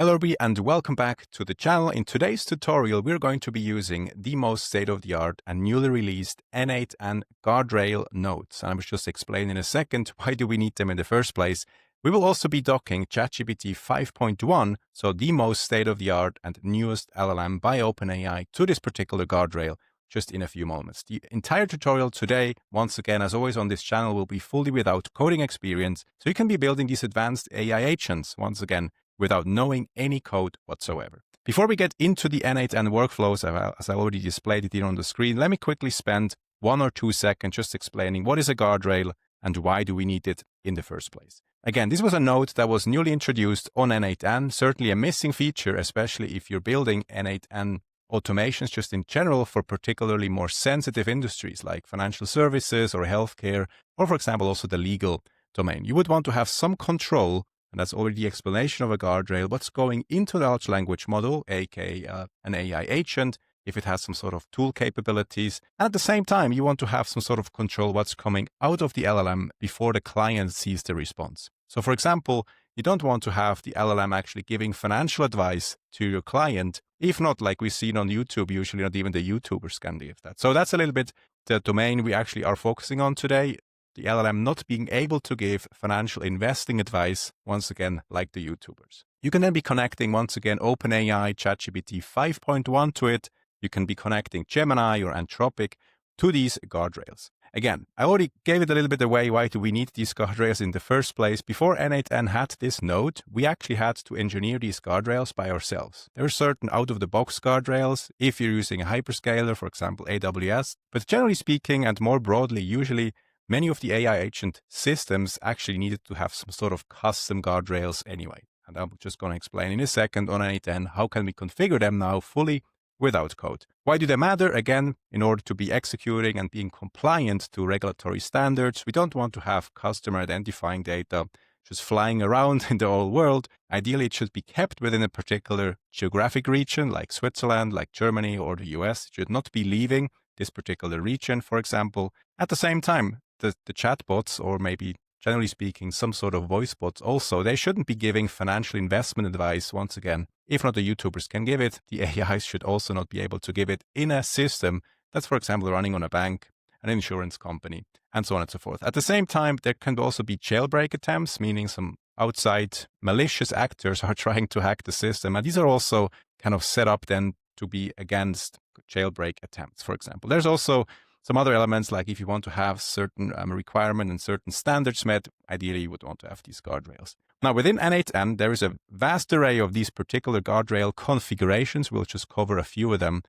Hello everybody and welcome back to the channel. In today's tutorial, we're going to be using the most state-of-the-art and newly released n8n guardrail nodes. And I will just explain in a second why do we need them in the first place. We will also be docking ChatGPT 5.1, so the most state-of-the-art and newest LLM by OpenAI, to this particular guardrail just in a few moments. The entire tutorial today, once again, as always on this channel, will be fully without coding experience, so you can be building these advanced AI agents, once again, without knowing any code whatsoever. Before we get into the n8n workflows, as I already displayed it here on the screen, let me quickly spend 1 or 2 seconds just explaining what is a guardrail and why do we need it in the first place. Again, this was a node that was newly introduced on n8n, certainly a missing feature, especially if you're building n8n automations just in general for particularly more sensitive industries like financial services or healthcare, or for example also the legal domain. You would want to have some control, and that's already the explanation of a guardrail, what's going into the large language model, aka an AI agent, if it has some sort of tool capabilities. And at the same time, you want to have some sort of control what's coming out of the LLM before the client sees the response. So for example, you don't want to have the LLM actually giving financial advice to your client. If not, like we've seen on YouTube, usually not even the YouTubers can give that. So that's a little bit the domain we actually are focusing on today. The LLM not being able to give financial investing advice, once again, like the YouTubers. You can then be connecting, once again, OpenAI, ChatGPT 5.1 to it. You can be connecting Gemini or Anthropic to these guardrails. Again, I already gave it a little bit away. Why do we need these guardrails in the first place? Before n8n had this node, we actually had to engineer these guardrails by ourselves. There are certain out-of-the-box guardrails if you're using a hyperscaler, for example, AWS. But generally speaking, and more broadly, usually, many of the AI agent systems actually needed to have some sort of custom guardrails anyway. And I'm just going to explain in a second on n8n how can we configure them now fully without code. Why do they matter? Again, in order to be executing and being compliant to regulatory standards, we don't want to have customer identifying data just flying around in the whole world. Ideally, it should be kept within a particular geographic region like Switzerland, like Germany or the US. It should not be leaving this particular region, for example. At the same time, the chatbots, or maybe generally speaking, some sort of voice bots also, they shouldn't be giving financial investment advice. Once again, if not the YouTubers can give it, the AIs should also not be able to give it in a system that's, for example, running on a bank, an insurance company, and so on and so forth. At the same time, there can also be jailbreak attempts, meaning some outside malicious actors are trying to hack the system. And these are also kind of set up then to be against jailbreak attempts, for example. There's also some other elements, like if you want to have certain requirement and certain standards met, ideally you would want to have these guardrails. Now within n8n, there is a vast array of these particular guardrail configurations. We'll just cover a few of them,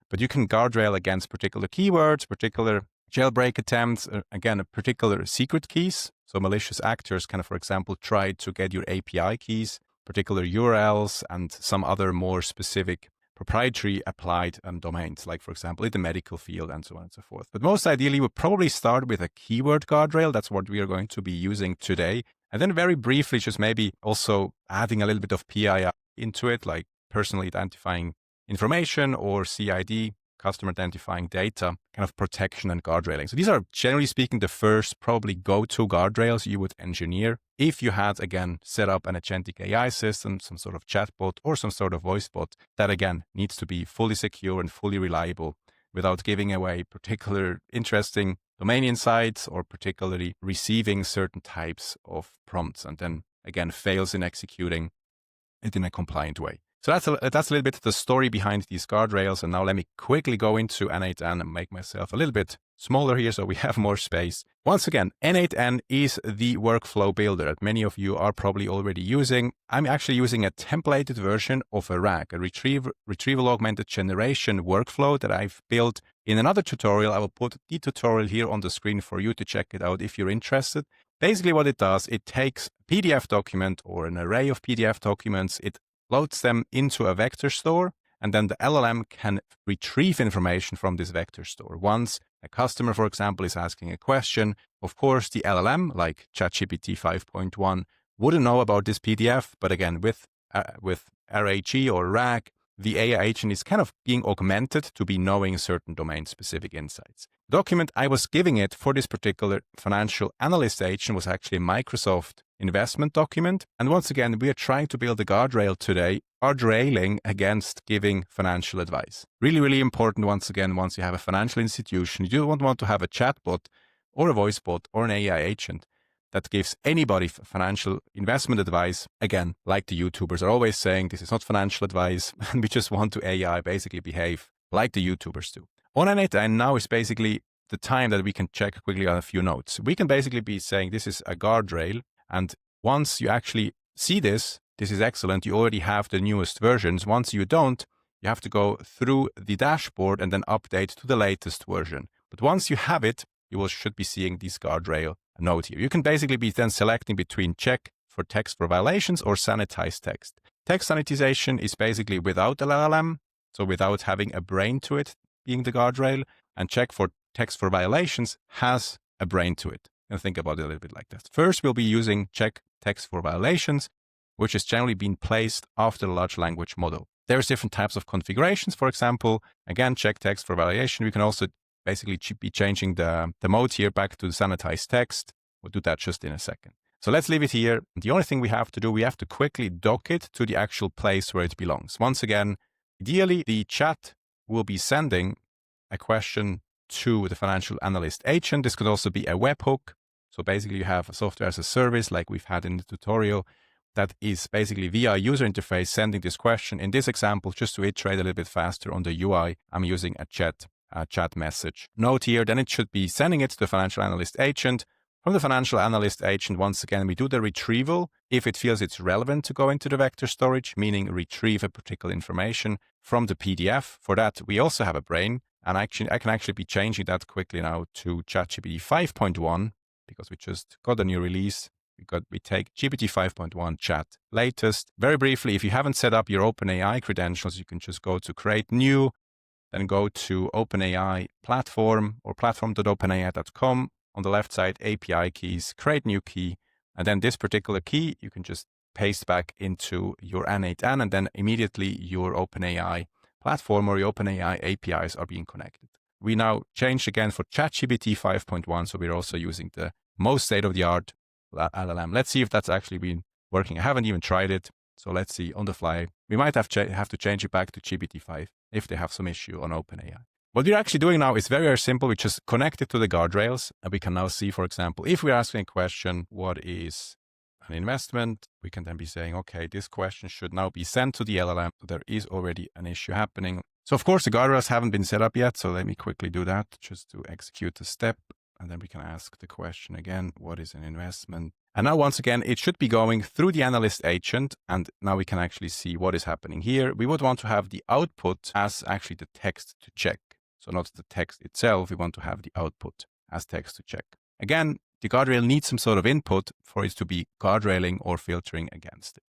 but you can guardrail against particular keywords, particular jailbreak attempts, again, particular secret keys. So malicious actors can, for example, try to get your API keys, particular URLs, and some other more specific proprietary applied domains, like for example in the medical field and so on and so forth. But most ideally, we'll probably start with a keyword guardrail. That's what we are going to be using today. And then very briefly, just maybe also adding a little bit of PII into it, like personally identifying information or CID, customer identifying data, kind of protection and guardrailing. So these are, generally speaking, the first probably go-to guardrails you would engineer if you had, again, set up an agentic AI system, some sort of chatbot or some sort of voice bot that, again, needs to be fully secure and fully reliable without giving away particular interesting domain insights or particularly receiving certain types of prompts and then, again, fails in executing it in a compliant way. So that's a little bit the story behind these guardrails. And now let me quickly go into n8n and make myself a little bit smaller here so we have more space. Once again, n8n is the workflow builder that many of you are probably already using. I'm actually using a templated version of a RAG, a retrieval augmented generation workflow that I've built in another tutorial. I will put the tutorial here on the screen for you to check it out if you're interested. Basically what it does, it takes a PDF document or an array of PDF documents, it loads them into a vector store, and then the LLM can retrieve information from this vector store. Once a customer, for example, is asking a question, of course, the LLM, like ChatGPT 5.1, wouldn't know about this PDF, but again, with RAG or RAG, the AI agent is kind of being augmented to be knowing certain domain-specific insights. The document I was giving it for this particular financial analyst agent was actually a Microsoft investment document. And once again, we are trying to build a guardrail today, guardrailing against giving financial advice. Really, really important. Once again, once you have a financial institution, you don't want to have a chatbot or a voice bot or an AI agent that gives anybody financial investment advice. Again, like the YouTubers are always saying, this is not financial advice, and we just want to AI basically behave like the YouTubers do. On n8n now is basically the time that we can check quickly on a few notes. We can basically be saying this is a guardrail, and once you actually see this is excellent. You already have the newest versions. Once you don't, you have to go through the dashboard and then update to the latest version. But once you have it, you should be seeing this guardrail note here. You can basically be then selecting between check for text for violations or sanitize text. Text sanitization is basically without the LLM, so without having a brain to it, being the guardrail, and check for text for violations has a brain to it. And think about it a little bit like that. First, we'll be using check text for violations, which is generally being placed after the large language model. There's different types of configurations. For example, again, check text for violation. We can also basically be changing the mode here back to the sanitized text. We'll do that just in a second. So let's leave it here. The only thing we have to do, we have to quickly dock it to the actual place where it belongs. Once again, ideally, the chat will be sending a question to the financial analyst agent. This could also be a webhook. So basically, you have a software as a service like we've had in the tutorial that is basically via user interface sending this question. In this example, just to iterate a little bit faster on the UI, I'm using a chat message node here. Then it should be sending it to the financial analyst agent. From the financial analyst agent, once again, we do the retrieval if it feels it's relevant to go into the vector storage, meaning retrieve a particular information from the PDF. For that, we also have a brain. And I can actually be changing that quickly now to ChatGPT 5.1 because we just got a new release. We take GPT 5.1 chat latest. Very briefly, if you haven't set up your OpenAI credentials, you can just go to create new, then go to OpenAI platform or platform.openai.com. On the left side, API keys, create new key. And then this particular key, you can just paste back into your n8n, and then immediately your OpenAI platform or your OpenAI APIs are being connected. We now changed again for ChatGPT 5.1, so we're also using the most state-of-the-art LLM. Let's see if that's actually been working. I haven't even tried it, so let's see on the fly. We might have to change it back to GPT-5 if they have some issue on OpenAI. What we're actually doing now is very, very simple. We just connect it to the guardrails, and we can now see, for example, if we're asking a question, what is an investment? We can then be saying, okay, this question should now be sent to the LLM. There is already an issue happening. So of course, the guardrails haven't been set up yet. So let me quickly do that just to execute the step. And then we can ask the question again, what is an investment? And now, once again, it should be going through the analyst agent. And now we can actually see what is happening here. We would want to have the output as actually the text to check. So not the text itself. We want to have the output as text to check. Again, the guardrail needs some sort of input for it to be guardrailing or filtering against it.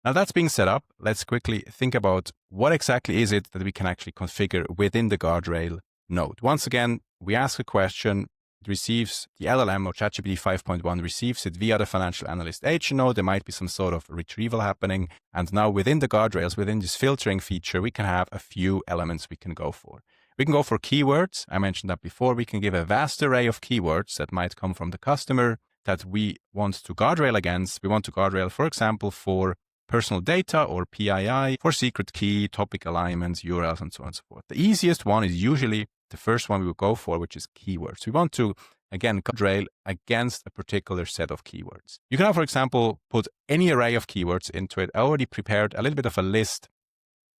Now that's being set up, let's quickly think about what exactly is it that we can actually configure within the guardrail node. Once again, we ask a question, it receives the LLM or ChatGPT 5.1 receives it via the financial analyst agent node. There might be some sort of retrieval happening. And now within the guardrails, within this filtering feature, we can have a few elements we can go for. We can go for keywords. I mentioned that before. We can give a vast array of keywords that might come from the customer that we want to guardrail against. We want to guardrail, for example, for personal data or PII, for secret key, topic alignments, URLs, and so on and so forth. The easiest one is usually the first one we will go for, which is keywords. We want to, again, guardrail against a particular set of keywords. You can now, for example, put any array of keywords into it. I already prepared a little bit of a list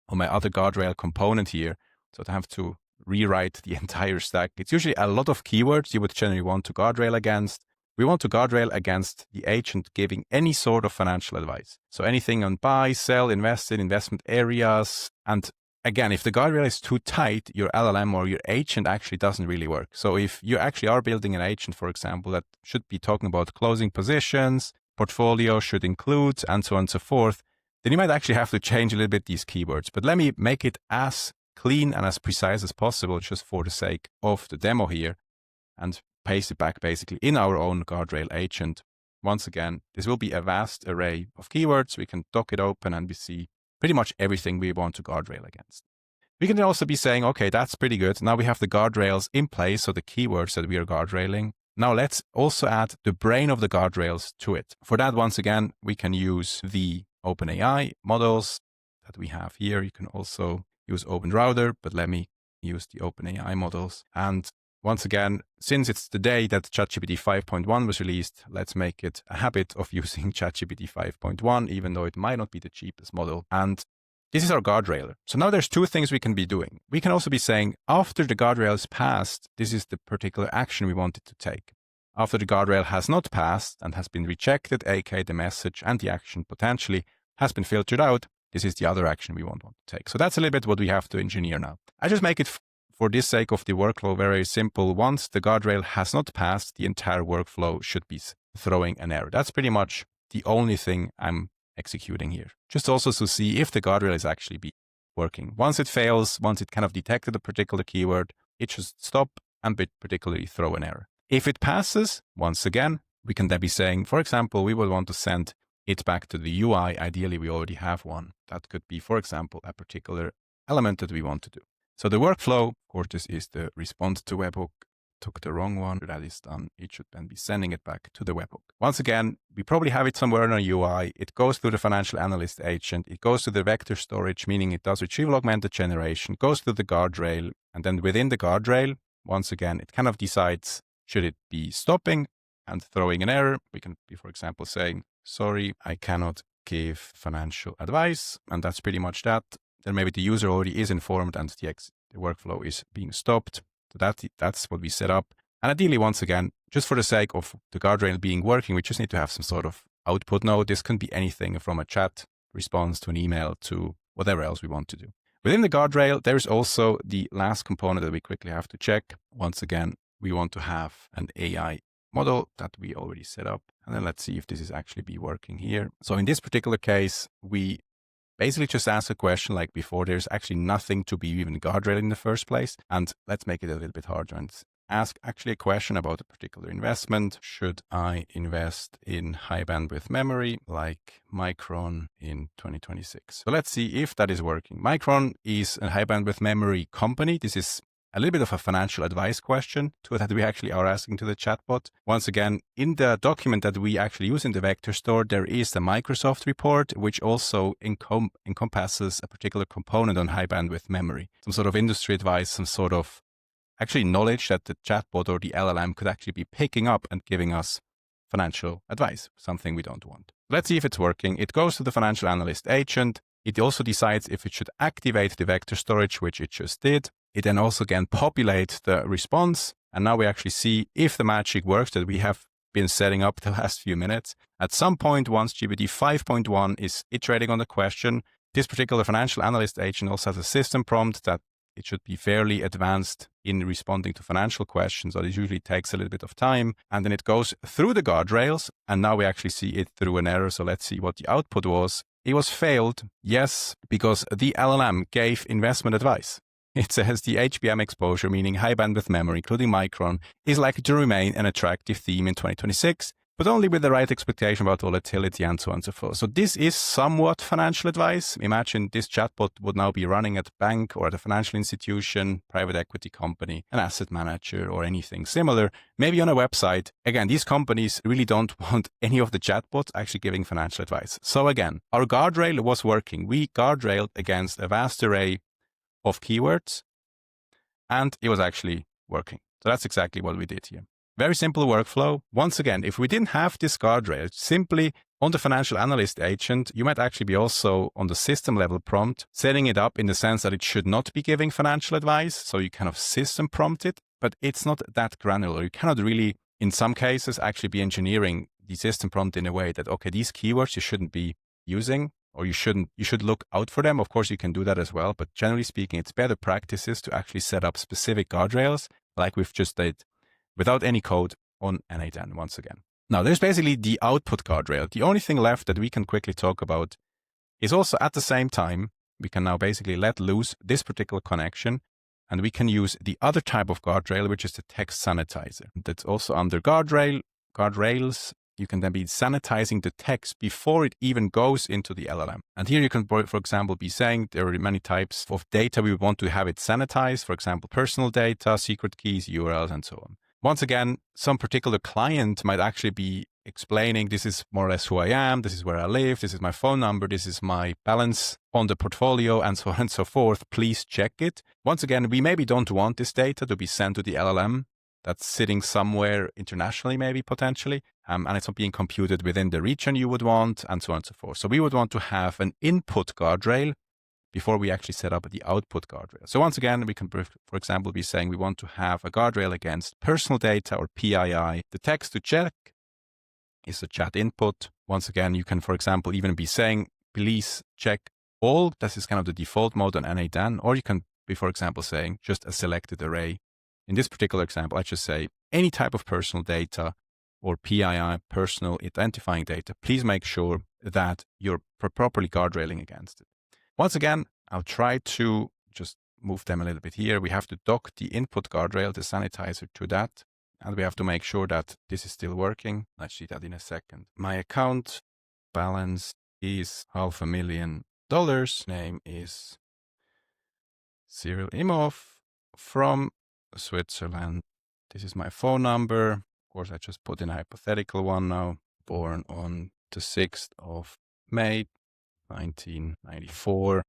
on my other guardrail component here. So I have to rewrite the entire stack. It's usually a lot of keywords you would generally want to guardrail against. We want to guardrail against the agent giving any sort of financial advice. So anything on buy, sell, invest in, investment areas. And again, if the guardrail is too tight, your LLM or your agent actually doesn't really work. So if you actually are building an agent, for example, that should be talking about closing positions, portfolio should include, and so on and so forth, then you might actually have to change a little bit these keywords. But let me make it as clean and as precise as possible just for the sake of the demo here and paste it back basically in our own guardrail agent. Once again, this will be a vast array of keywords. We can dock it open and we see pretty much everything we want to guardrail against. We can also be saying, okay, that's pretty good. Now we have the guardrails in place, so the keywords that we are guardrailing. Now let's also add the brain of the guardrails to it. For that, once again, we can use the OpenAI models that we have here. You can also use OpenRouter, but let me use the OpenAI models. And once again, since it's the day that ChatGPT 5.1 was released, let's make it a habit of using ChatGPT 5.1, even though it might not be the cheapest model. And this is our guardrail. So now there's two things we can be doing. We can also be saying, after the guardrail is passed, this is the particular action we wanted to take. After the guardrail has not passed and has been rejected, aka the message and the action potentially has been filtered out, this is the other action we want to take. So that's a little bit what we have to engineer now. I just make it for this sake of the workflow very simple. Once the guardrail has not passed, the entire workflow should be throwing an error. That's pretty much the only thing I'm executing here. Just also to see if the guardrail is actually working. Once it fails, once it kind of detected a particular keyword, it should stop and particularly throw an error. If it passes, once again, we can then be saying, for example, we would want to send it back to the UI. Ideally, we already have one. That could be, for example, a particular element that we want to do. So the workflow, of course, this is the response to webhook. Took the wrong one. That is done. It should then be sending it back to the webhook. Once again, we probably have it somewhere in our UI. It goes through the financial analyst agent. It goes to the vector storage, meaning it does retrieval augmented generation, goes to the guardrail. And then within the guardrail, once again, it kind of decides, should it be stopping and throwing an error? We can be, for example, saying, sorry, I cannot give financial advice. And that's pretty much that. Then maybe the user already is informed and the workflow is being stopped. So that's what we set up. And ideally, once again, just for the sake of the guardrail being working, we just need to have some sort of output node. This can be anything from a chat response to an email to whatever else we want to do. Within the guardrail, there is also the last component that we quickly have to check. Once again, we want to have an AI model that we already set up. And then let's see if this is actually be working here. So in this particular case, we basically just ask a question like before. There's actually nothing to be even guardrail in the first place. And let's make it a little bit harder and ask actually a question about a particular investment. Should I invest in high bandwidth memory like Micron in 2026? So let's see if that is working. Micron is a high bandwidth memory company. This is a little bit of a financial advice question that we actually are asking to the chatbot. Once again, in the document that we actually use in the vector store, there is the Microsoft report, which also encompasses a particular component on high bandwidth memory, some sort of industry advice, some sort of actually knowledge that the chatbot or the LLM could actually be picking up and giving us financial advice, something we don't want. Let's see if it's working. It goes to the financial analyst agent. It also decides if it should activate the vector storage, which it just did. It then also again populates the response. And now we actually see if the magic works that we have been setting up the last few minutes. At some point, once GPT 5.1 is iterating on the question, this particular financial analyst agent also has a system prompt that it should be fairly advanced in responding to financial questions. So this usually takes a little bit of time. And then it goes through the guardrails. And now we actually see it through an error. So let's see what the output was. It was failed. Yes, because the LLM gave investment advice. It says the HBM exposure, meaning high bandwidth memory, including Micron, is likely to remain an attractive theme in 2026, but only with the right expectation about volatility and so on and so forth. So this is somewhat financial advice. Imagine this chatbot would now be running at a bank or at a financial institution, private equity company, an asset manager, or anything similar, maybe on a website. Again, these companies really don't want any of the chatbots actually giving financial advice. So again, our guardrail was working. We guardrailed against a vast array of keywords, and it was actually working. So that's exactly what we did here. Very simple workflow. Once again, if we didn't have this guardrail, simply on the financial analyst agent, you might actually be also on the system level prompt, setting it up in the sense that it should not be giving financial advice. So you kind of system prompt it, but it's not that granular. You cannot really, in some cases, actually be engineering the system prompt in a way that, okay, these keywords you shouldn't be using, or you should look out for them. Of course, you can do that as well. But generally speaking, it's better practices to actually set up specific guardrails like we've just did without any code on n8n once again. Now, there's basically the output guardrail. The only thing left that we can quickly talk about is also at the same time, we can now basically let loose this particular connection, and we can use the other type of guardrail, which is the text sanitizer. That's also under guardrails. You can then be sanitizing the text before it even goes into the LLM. And here you can, for example, be saying there are many types of data we want to have it sanitized. For example, personal data, secret keys, URLs, and so on. Once again, some particular client might actually be explaining, this is more or less who I am, this is where I live, this is my phone number, this is my balance on the portfolio, and so on and so forth. Please check it. Once again, we maybe don't want this data to be sent to the LLM that's sitting somewhere internationally, maybe potentially, and it's not being computed within the region you would want, and so on and so forth. So we would want to have an input guardrail before we actually set up the output guardrail. So once again, we can, for example, be saying we want to have a guardrail against personal data or PII. The text to check is the chat input. Once again, you can, for example, even be saying, please check all. This is kind of the default mode on n8n, or you can be, for example, saying just a selected array. In this particular example, I just say any type of personal data or PII, personal identifying data, please make sure that you're properly guardrailing against it. Once again, I'll try to just move them a little bit here. We have to dock the input guardrail, the sanitizer, to that. And we have to make sure that this is still working. Let's see that in a second. My account balance is $500,000. Name is Cyril Imhof from Switzerland. This is my phone number. Of course, I just put in a hypothetical one now. Born on the 6th of May, 1994,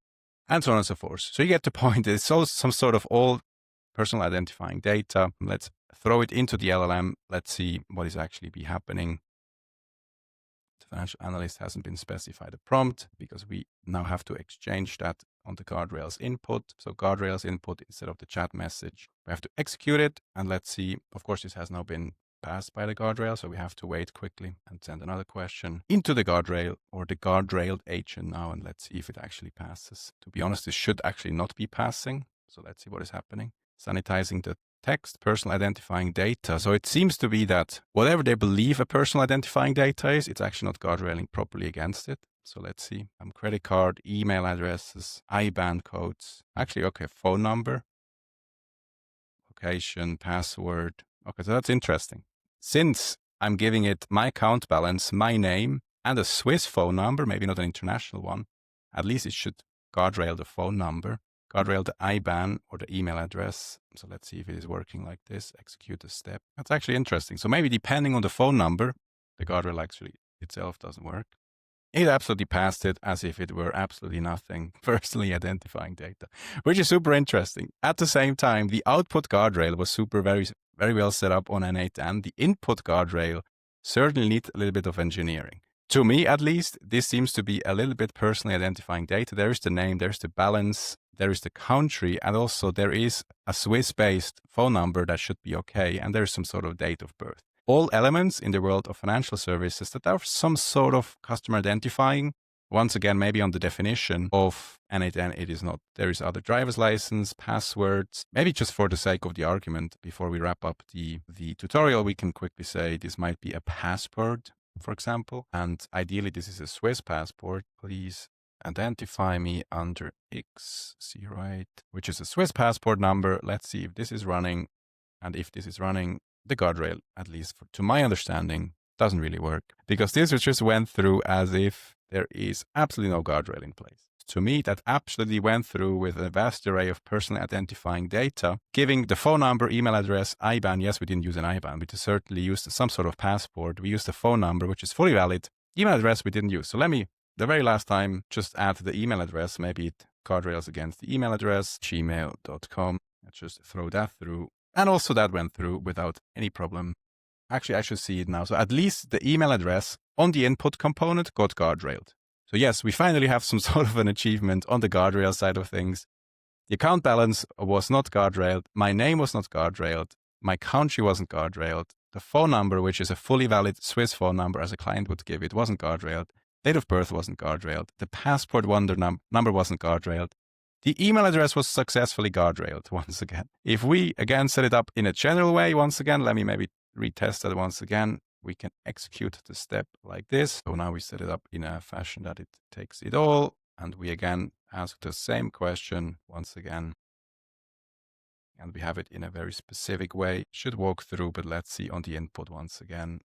and so on and so forth. So you get the point. It's all some sort of all personal identifying data. Let's throw it into the LLM. Let's see what is actually be happening. The financial analyst hasn't been specified a prompt because we now have to exchange that on the guardrails input. So guardrails input instead of the chat message. We have to execute it, and let's see. Of course, this has now been passed by the guardrail, so we have to wait quickly and send another question into the guardrail or the guardrailed agent now, and let's see if it actually passes. To be honest, this should actually not be passing. So let's see what is happening. Sanitizing the text, personal identifying data. So it seems to be that whatever they believe a personal identifying data is, it's actually not guardrailing properly against it. So let's see. Credit card, email addresses, IBAN codes. Actually, okay, phone number, location, password. Okay, so that's interesting. Since I'm giving it my account balance, my name, and a Swiss phone number, maybe not an international one, at least it should guardrail the phone number, guardrail the IBAN or the email address. So let's see if it is working like this. Execute the step. That's actually interesting. So maybe depending on the phone number, the guardrail actually itself doesn't work. It absolutely passed it as if it were absolutely nothing, personally identifying data, which is super interesting. At the same time, the output guardrail was very well set up on n8n. The input guardrail certainly needs a little bit of engineering. To me, at least, this seems to be a little bit personally identifying data. There is the name, there's the balance, there is the country, and also there is a Swiss-based phone number that should be okay, and there's some sort of date of birth. All elements in the world of financial services that are some sort of customer identifying. Once again, maybe on the definition of n8n, it is not. There is other driver's license, passwords. Maybe just for the sake of the argument, before we wrap up the tutorial, we can quickly say this might be a passport, for example. And ideally, this is a Swiss passport. Please identify me under X08, which is a Swiss passport number. Let's see if this is running. And if this is running, the guardrail, at least to my understanding, doesn't really work, because this just went through as if there is absolutely no guardrail in place. To me, that absolutely went through with a vast array of personally identifying data, giving the phone number, email address, IBAN. Yes, we didn't use an IBAN. We just certainly used some sort of passport. We used the phone number, which is fully valid. Email address we didn't use. So let me, the very last time, just add the email address. Maybe it guardrails against the email address, gmail.com. Let's just throw that through. And also that went through without any problem. Actually, I should see it now. So at least the email address on the input component got guardrailed. So yes, we finally have some sort of an achievement on the guardrail side of things. The account balance was not guardrailed. My name was not guardrailed. My country wasn't guardrailed. The phone number, which is a fully valid Swiss phone number as a client would give it, wasn't guardrailed. Date of birth wasn't guardrailed. The passport number wasn't guardrailed. The email address was successfully guardrailed once again. If we again set it up in a general way, once again, let me maybe retest that once again. We can execute the step like this. So now we set it up in a fashion that it takes it all. And we again ask the same question once again. And we have it in a very specific way. Should walk through, but let's see on the input once again.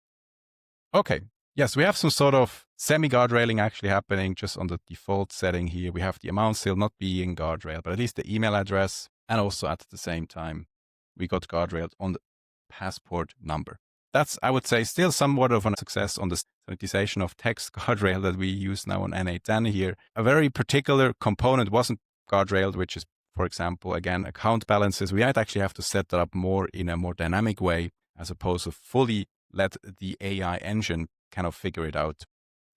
Okay. Yes, we have some sort of semi-guardrailing actually happening just on the default setting here. We have the amount still not being guardrailed, but at least the email address, and also at the same time, we got guardrailed on passport number. That's, I would say, still somewhat of a success on the sanitization of text guardrail that we use now on n8n here. A very particular component wasn't guardrailed, which is, for example, again, account balances. We might actually have to set that up more in a more dynamic way, as opposed to fully let the AI engine kind of figure it out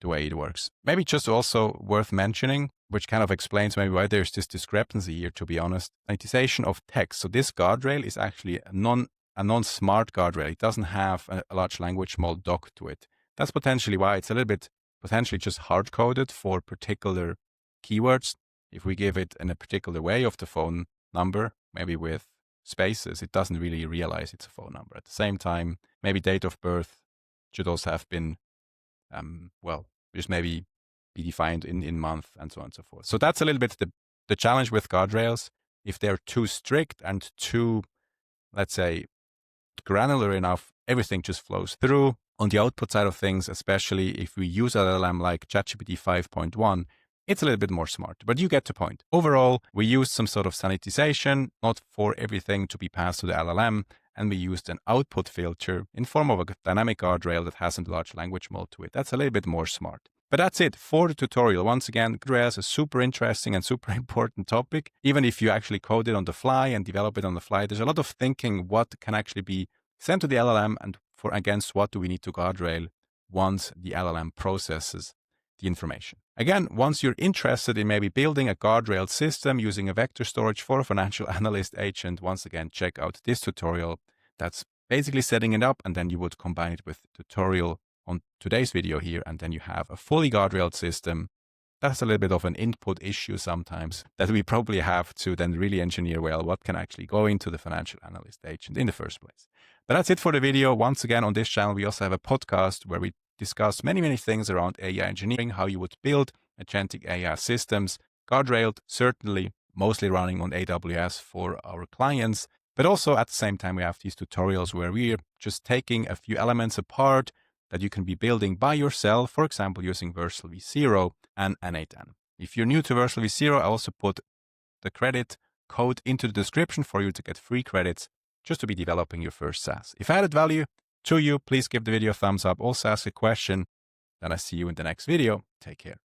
the way it works. Maybe just also worth mentioning, which kind of explains maybe why there's this discrepancy here, to be honest. Sanitization of text. So this guardrail is actually a non-smart guardrail. It doesn't have a large language model docked to it. That's potentially why it's a little bit potentially just hard-coded for particular keywords. If we give it in a particular way of the phone number, maybe with spaces, it doesn't really realize it's a phone number. At the same time, maybe date of birth should also have been, just maybe be defined in month and so on and so forth. So that's a little bit the challenge with guardrails. If they're too strict and too, let's say, granular enough, everything just flows through. On the output side of things, especially if we use an LLM like GPT 5.1, it's a little bit more smart, but you get the point. Overall, we used some sort of sanitization, not for everything to be passed to the LLM, and we used an output filter in form of a dynamic guardrail that has a large language model to it. That's a little bit more smart. But that's it for the tutorial. Once again, guardrails is a super interesting and super important topic. Even if you actually code it on the fly and develop it on the fly, there's a lot of thinking what can actually be sent to the LLM and for against what do we need to guardrail once the LLM processes the information. Again, once you're interested in maybe building a guardrail system using a vector storage for a financial analyst agent, once again, check out this tutorial. That's basically setting it up, and then you would combine it with the tutorial on today's video here, and then you have a fully guardrailed system. That's a little bit of an input issue sometimes that we probably have to then really engineer well what can actually go into the financial analyst agent in the first place. But that's it for the video. Once again, on this channel, we also have a podcast where we discuss many things around AI engineering, how you would build agentic AI systems, guardrailed, certainly mostly running on AWS for our clients. But also at the same time, we have these tutorials where we're just taking a few elements apart that you can be building by yourself, for example, using Versal v0 and n8n. If you're new to Versal v0, I also put the credit code into the description for you to get free credits just to be developing your first SaaS. If I added value to you, please give the video a thumbs up. Also ask a question. Then I see you in the next video. Take care.